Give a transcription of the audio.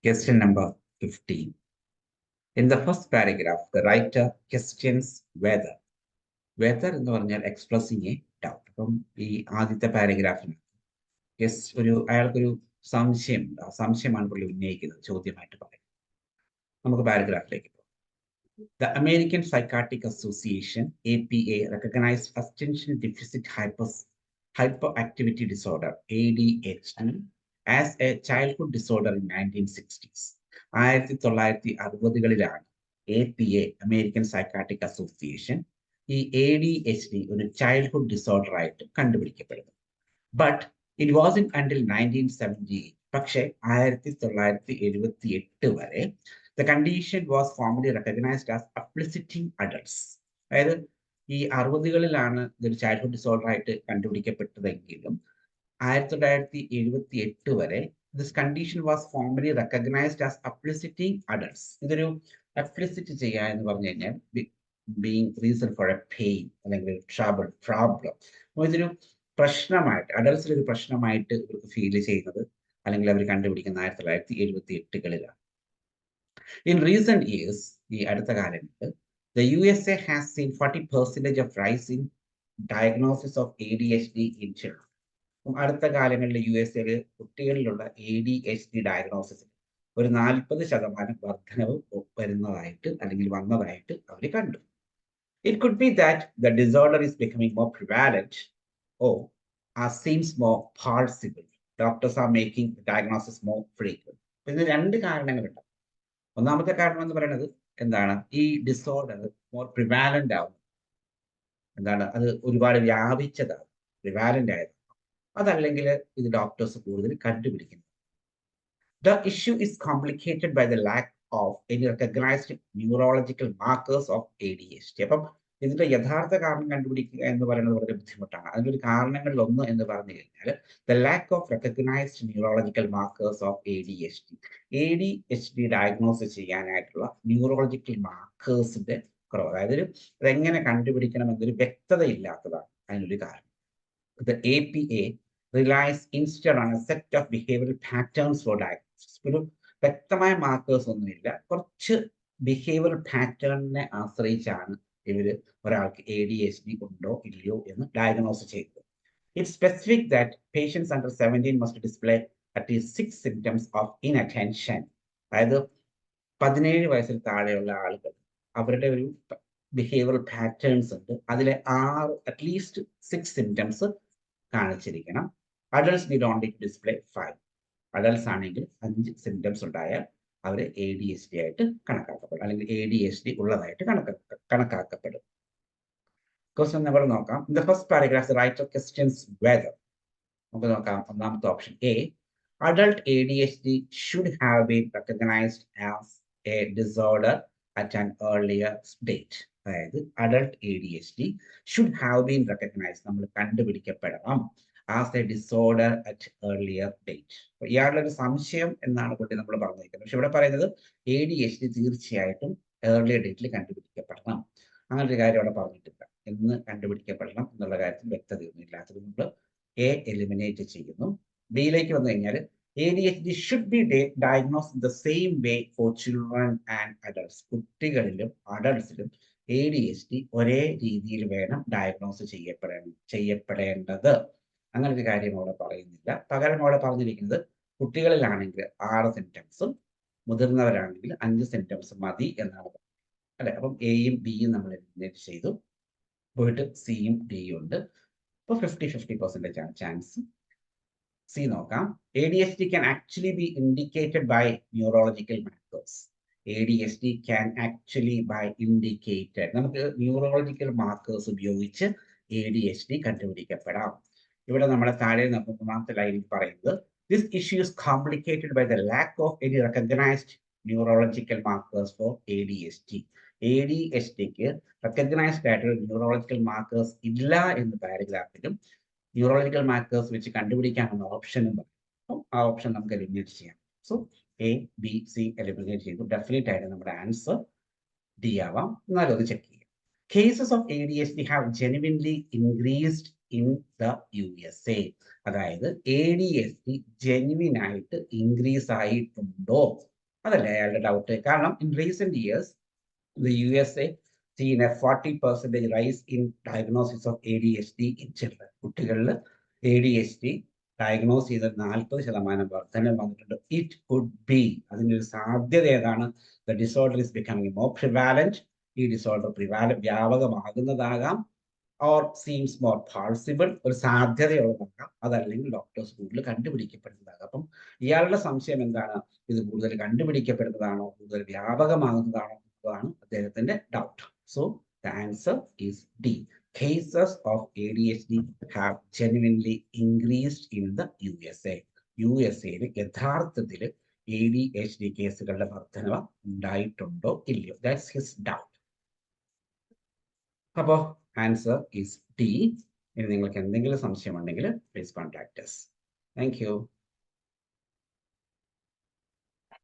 Question number 15. In the first paragraph, the writer questions whether. Whether എന്ന് പറഞ്ഞാൽ expressing a doubt. അപ്പം ഈ ആദ്യത്തെ പാരഗ്രാഫിന് അയാൾക്കൊരു സംശയമുണ്ട്. ആ സംശയമാണ് പുള്ളി ഉന്നയിക്കുന്നത്, ചോദ്യമായിട്ട് പറയും. നമുക്ക് പാരഗ്രാഫിലേക്ക് പോകാം. The American Psychiatric Association, APA, recognized attention deficit hyperactivity disorder, ADHD, as a childhood disorder in 1960s. 1960കളിലാണ് APA, American psychiatric association, ഈ ADHD ഒരു ചൈൽഡ്ഹുഡ് ഡിസോർഡർ ആയിട്ട് കണ്ടുപിടിക്കപ്പെടുന്നത്. ബട്ട് ഇറ്റ് വാസ് അണ്ടിൽ 1978, പക്ഷേ 1978 വരെ the condition was formally recognized as afflicting adults. അതായത് ഈ 60കളിലാണ് ഇതൊരു childhood disorder ആയിട്ട് കണ്ടുപിടിക്കപ്പെട്ടതെങ്കിലും 1978 വരെ this condition was formally recognized as afflicting adults. ഇതൊരു അഫ്ലിസിറ്റ് ചെയ്യുക എന്ന് പറഞ്ഞു കഴിഞ്ഞാൽ being reason for a pain അല്ലെങ്കിൽ trouble, problem. ഇതൊരു പ്രശ്നമായിട്ട് അഡൽട്സിൽ ഒരു പ്രശ്നമായിട്ട് ഇവർക്ക് ഫീൽ ചെയ്യുന്നത് അല്ലെങ്കിൽ അവർ കണ്ടുപിടിക്കുന്ന 1978കളിലാണ്. In recent years, ഈ അടുത്ത കാലങ്ങളിൽ the USA has seen 40% of rise in diagnosis of ADHD in children. അടുത്ത കാലങ്ങളിൽ USA കുട്ടികളിലുള്ള ADHD ഡയഗ്നോസിസിൽ ഒരു 40% വർധനവ് വരുന്നതായിട്ട് അല്ലെങ്കിൽ വന്നതായിട്ട് അവർ കണ്ടു. It could be that the disorder is becoming more prevalent or seems more possible. Doctors are making the diagnosis more frequent. ഇതിന് രണ്ട് കാരണങ്ങളുണ്ട്. ഒന്നാമത്തെ കാരണം എന്ന് പറയുന്നത് എന്താണ്, ഈ ഡിസോർഡർ മോർ പ്രിവാലന്റ് ആവും. എന്താണ്, അത് ഒരുപാട് വ്യാപിച്ചതാണ്, പ്രിവാലന്റ് ആയത്. അതല്ലെങ്കിൽ ഇത് ഡോക്ടേഴ്സ് കൂടുതൽ കണ്ടുപിടിക്കുന്നു. The issue is complicated by the lack of any recognized neurological markers of ADHD. അപ്പം ഇതിന്റെ യഥാർത്ഥ കാരണം കണ്ടുപിടിക്കുക എന്ന് പറയുന്നത് വളരെ ബുദ്ധിമുട്ടാണ്. അതിൻ്റെ ഒരു കാരണങ്ങളിൽ ഒന്ന് എന്ന് പറഞ്ഞു കഴിഞ്ഞാൽ the lack of recognized neurological markers of ADHD. ADHD diagnosis ചെയ്യാനായിട്ടുള്ള ന്യൂറോളജിക്കൽ മാർക്കേഴ്സിന്റെ കുറവ്, അതായത് അതെങ്ങനെ കണ്ടുപിടിക്കണം എന്നൊരു വ്യക്തത ഇല്ലാത്തതാണ് അതിനൊരു കാരണം. The APA relies instead on a set of behavioral patterns for diagnosis. ഒരു വ്യക്തമായ മാർക്കേഴ്സ് ഒന്നുമില്ല, കുറച്ച് ബിഹേവിയറൽ പാറ്റേണിനെ ആശ്രയിച്ചാണ് ഇവര് ഒരാൾക്ക് ADHD ഉണ്ടോ ഇല്ലയോ എന്ന് ഡയഗ്നോസ് ചെയ്തത്. It's specific that patients under 17 must display at least 6 symptoms of inattention. അതായത് 17 വയസ്സിൽ താഴെയുള്ള ആളുകൾ അവരുടെ ഒരു ബിഹേവിയറൽ പാറ്റേൺസ് ഉണ്ട്, അതിലെ അറ്റ്ലീസ്റ്റ് 6 സിംറ്റംസ് കാണിച്ചിരിക്കണം. Adults need only to display 5. Adults ആണെങ്കിൽ 5 സിംറ്റംസ് ഉണ്ടായാൽ അവർ ADHD ആയിട്ട് കണക്കാക്കപ്പെടും, അല്ലെങ്കിൽ ADHD ഉള്ളതായിട്ട് കണക്കാക്കപ്പെടും. ക്വസ്റ്റ്യൻ നമ്പർ നോക്കാം. In the first paragraph the writer questions whether. നമുക്ക് നോക്കാം. ഒന്നാമത്തെ option A, adult ADHD should have been recognized as a disorder at an earlier date. അതായത് adult ADHD should have been recognized, നമ്മൾ കണ്ടുപിടിക്കപ്പെടണം, as a disorder at earlier date. ഇയാളുടെ ഒരു സംശയം എന്നാണ് കുട്ടി നമ്മൾ പറഞ്ഞിരിക്കുന്നത്. പക്ഷെ ഇവിടെ പറയുന്നത് ADHD തീർച്ചയായിട്ടും ഏർലിയർ ഡേറ്റിൽ കണ്ടുപിടിക്കപ്പെടണം. അങ്ങനെ ഒരു കാര്യം അവിടെ പറഞ്ഞിട്ടില്ല. എന്ന് കണ്ടുപിടിക്കപ്പെടണം എന്നുള്ള കാര്യത്തിൽ വ്യക്തതയൊന്നും ഇല്ലാത്തത് നമ്മൾ എ എലിമിനേറ്റ് ചെയ്യുന്നു. ബിയിലേക്ക് വന്നു കഴിഞ്ഞാൽ ADHD should be diagnosed in the same way for children and adults. കുട്ടികളിലും അഡൾട്ട്സിലും ADHD ഒരേ രീതിയിൽ വേണം ഡയഗ്നോസ് ചെയ്യപ്പെടേണ്ടത്. അങ്ങനെ ഒരു കാര്യം അവിടെ പറയുന്നില്ല. പകരം അവിടെ പറഞ്ഞിരിക്കുന്നത് കുട്ടികളിലാണെങ്കിൽ 6 സിംറ്റംസും മുതിർന്നവരാണെങ്കിൽ 5 സിംറ്റംസും മതി എന്നാണ് പറയുന്നത്, അല്ലെ? അപ്പം എയും ബിയും നമ്മൾ എലിമിനേറ്റ് ചെയ്തു, പോയിട്ട് സിയും ഡിയും ഉണ്ട്. അപ്പോൾ 50-50% ആണ് ചാൻസ്. സി നോക്കാം. ADHD can actually be indicated by neurological markers. ADHD can actually be indicated. നമുക്ക് ന്യൂറോളജിക്കൽ മാർക്കേഴ്സ് ഉപയോഗിച്ച് ADHD കണ്ടുപിടിക്കപ്പെടാം. ഇവിടെ നമ്മുടെ താഴെ മൂന്നാമത്തെ ലൈനിൽ പറയുന്നത് this issue is complicated by the lack of any recognized neurological markers for ADHD. ADHDക്ക് റെക്കഗ്നൈസ്ഡ് ആയിട്ടുള്ള ന്യൂറോളജിക്കൽ മാർക്കേഴ്സ് ഇല്ല എന്ന് പാരഗ്രാഫിലും ന്യൂറോളജിക്കൽ മാർക്കേഴ്സ് വെച്ച് കണ്ടുപിടിക്കാമെന്ന ഓപ്ഷനും പറയും. ആ ഓപ്ഷൻ നമുക്ക് എലിമിനേറ്റ് ചെയ്യാം. So A B C eliminate ചെയ്തു. ഡെഫിനറ്റ് ആയിട്ട് നമ്മുടെ ആൻസർ ഡി ആവാം. എന്നാലും അത് ചെക്ക് ചെയ്യാം. Cases of ADHD have genuinely increased in the USA. അതായത് ADHD ജെന്യുവിൻ ആയിട്ട് ഇൻക്രീസ് ആയിട്ടുണ്ടോ, അതല്ലേ അയാളുടെ ഡൗട്ട്. കാരണം in recent years the USA seen a 40% rise in diagnosis of ADHD in children. കുട്ടികളിൽ ADHD ഡയഗ്നോസ് ചെയ്ത 40% വർധന വന്നിട്ടുണ്ട്. ഇറ്റ് കുഡ് ബി, അതിൻ്റെ ഒരു സാധ്യത ഏതാണ്? The disorder is becoming more prevalent. ഈ ഡിസോർഡർ വ്യാപകമാകുന്നതാകാം. ഓർ സീംസ് മോർ പോസിബിൾ, ഒരു സാധ്യതയുള്ളതാകാം. അതല്ലെങ്കിൽ ഡോക്ടേഴ്സ് കൂടുതൽ കണ്ടുപിടിക്കപ്പെടുന്നതാകാം. അപ്പം ഇയാളുടെ സംശയം എന്താണ്? ഇത് കൂടുതൽ കണ്ടുപിടിക്കപ്പെടുന്നതാണോ, കൂടുതൽ വ്യാപകമാകുന്നതാണോ എന്നതാണ് അദ്ദേഹത്തിന്റെ doubt. So the answer is D. Cases of ADHD have genuinely increased in the USA. USA-ൽ യഥാർത്ഥത്തിൽ ADHD കേസുകളുടെ വർധനവ് ഉണ്ടായിട്ടുണ്ടോ ഇല്ലയോ? That's his doubt. അപ്പോൾ ആൻസർ ഈസ് ഡി. ഇനി നിങ്ങൾക്ക് എന്തെങ്കിലും സംശയം ഉണ്ടെങ്കിൽ please contact us. Thank you.